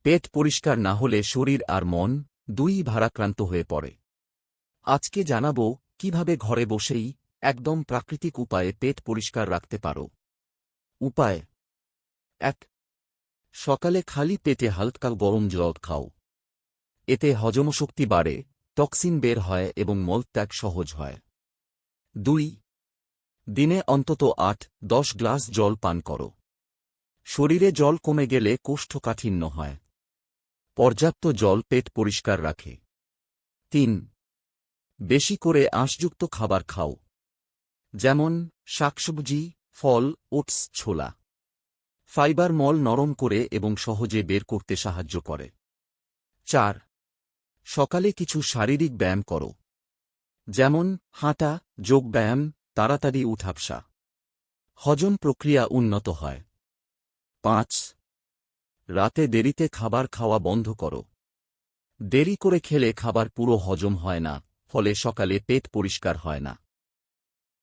পেট পরিষ্কার না হলে শরীর আর মন দুই ভারাক্রান্ত হয়ে পড়ে। আজকে জানাবো কিভাবে ঘরে বসেই একদম প্রাকৃতিক উপায়ে পেট পরিষ্কার রাখতে পারো। উপায় ১। সকালে খালি পেটে হালকা গরম জল খাও। এতে হজমশক্তি বাড়ে, টক্সিন বের হয় এবং মলত্যাগ সহজ হয়। ২। দিনে অন্তত ৮-১০ গ্লাস জল পান করো। শরীরে জল কমে গেলে কোষ্ঠকাঠিন্য হয়। পর্যাপ্ত জল পেট পরিষ্কার রাখে। ৩। বেশি করে আঁশযুক্ত খাবার খাও, যেমন শাকসবজি, ফল, ওটস, ছোলা। ফাইবার মল নরম করে এবং সহজে বের করতে সাহায্য করে। ৪। সকালে কিছু শারীরিক ব্যায়াম করো, যেমন হাঁটা, যোগব্যায়াম, তাড়াতাড়ি উঠাবসা। হজম প্রক্রিয়া উন্নত হয়। ৫। রাতে দেরিতে খাবার খাওয়া বন্ধ করো। দেরি করে খেলে খাবার পুরো হজম হয় না, ফলে সকালে পেট পরিষ্কার হয় না।